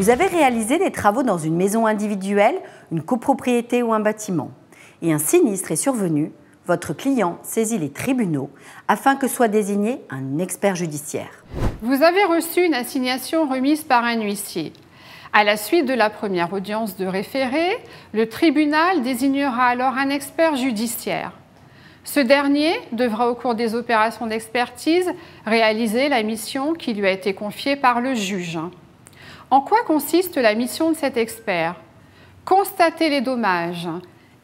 Vous avez réalisé des travaux dans une maison individuelle, une copropriété ou un bâtiment. Et un sinistre est survenu, votre client saisit les tribunaux afin que soit désigné un expert judiciaire. Vous avez reçu une assignation remise par un huissier. À la suite de la première audience de référé, le tribunal désignera alors un expert judiciaire. Ce dernier devra, au cours des opérations d'expertise, réaliser la mission qui lui a été confiée par le juge. En quoi consiste la mission de cet expert? Constater les dommages,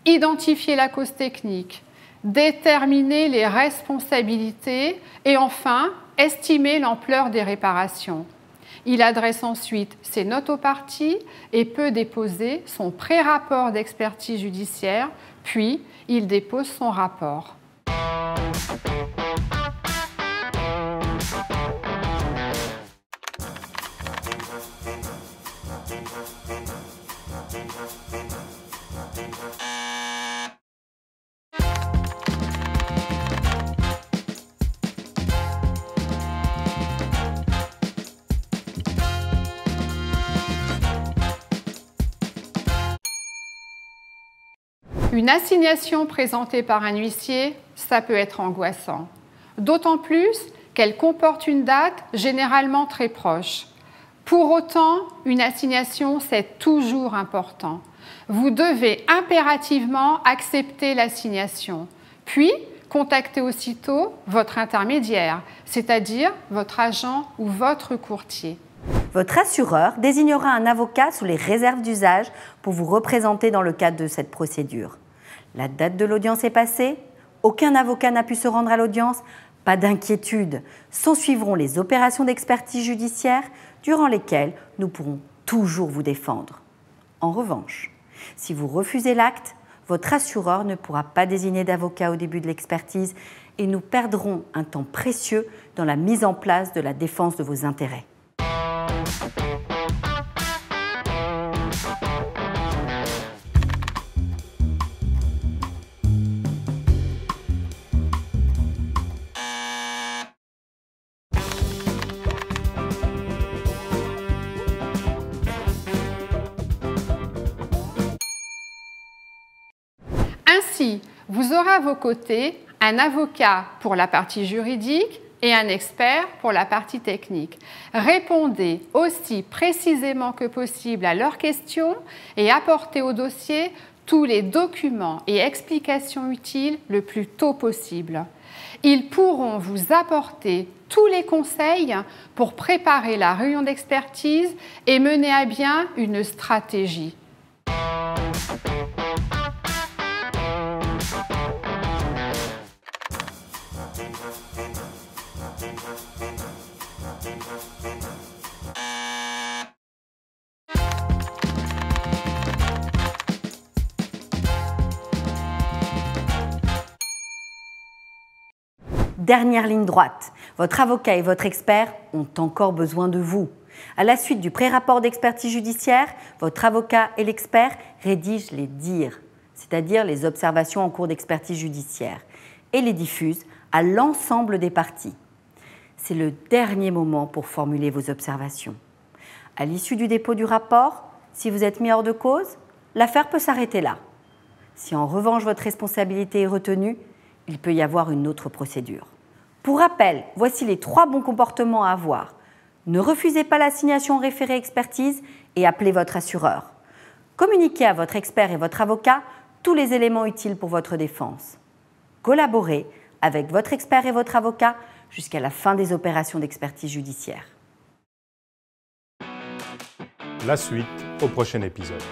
identifier la cause technique, déterminer les responsabilités et enfin, estimer l'ampleur des réparations. Il adresse ensuite ses notes aux parties et peut déposer son pré-rapport d'expertise judiciaire, puis il dépose son rapport. Une assignation présentée par un huissier, ça peut être angoissant. D'autant plus qu'elle comporte une date généralement très proche. Pour autant, une assignation, c'est toujours important. Vous devez impérativement accepter l'assignation, puis contacter aussitôt votre intermédiaire, c'est-à-dire votre agent ou votre courtier. Votre assureur désignera un avocat sous les réserves d'usage pour vous représenter dans le cadre de cette procédure. La date de l'audience est passée, aucun avocat n'a pu se rendre à l'audience, pas d'inquiétude. S'ensuivront les opérations d'expertise judiciaire durant lesquelles nous pourrons toujours vous défendre. En revanche, si vous refusez l'acte, votre assureur ne pourra pas désigner d'avocat au début de l'expertise et nous perdrons un temps précieux dans la mise en place de la défense de vos intérêts. Ainsi, vous aurez à vos côtés un avocat pour la partie juridique et un expert pour la partie technique. Répondez aussi précisément que possible à leurs questions et apportez au dossier tous les documents et explications utiles le plus tôt possible. Ils pourront vous apporter tous les conseils pour préparer la réunion d'expertise et mener à bien une stratégie. Dernière ligne droite, votre avocat et votre expert ont encore besoin de vous. À la suite du pré-rapport d'expertise judiciaire, votre avocat et l'expert rédigent les dires, c'est-à-dire les observations en cours d'expertise judiciaire, et les diffusent à l'ensemble des parties. C'est le dernier moment pour formuler vos observations. À l'issue du dépôt du rapport, si vous êtes mis hors de cause, l'affaire peut s'arrêter là. Si en revanche votre responsabilité est retenue, il peut y avoir une autre procédure. Pour rappel, voici les 3 bons comportements à avoir. Ne refusez pas l'assignation référée expertise et appelez votre assureur. Communiquez à votre expert et votre avocat tous les éléments utiles pour votre défense. Collaborez avec votre expert et votre avocat jusqu'à la fin des opérations d'expertise judiciaire. La suite au prochain épisode.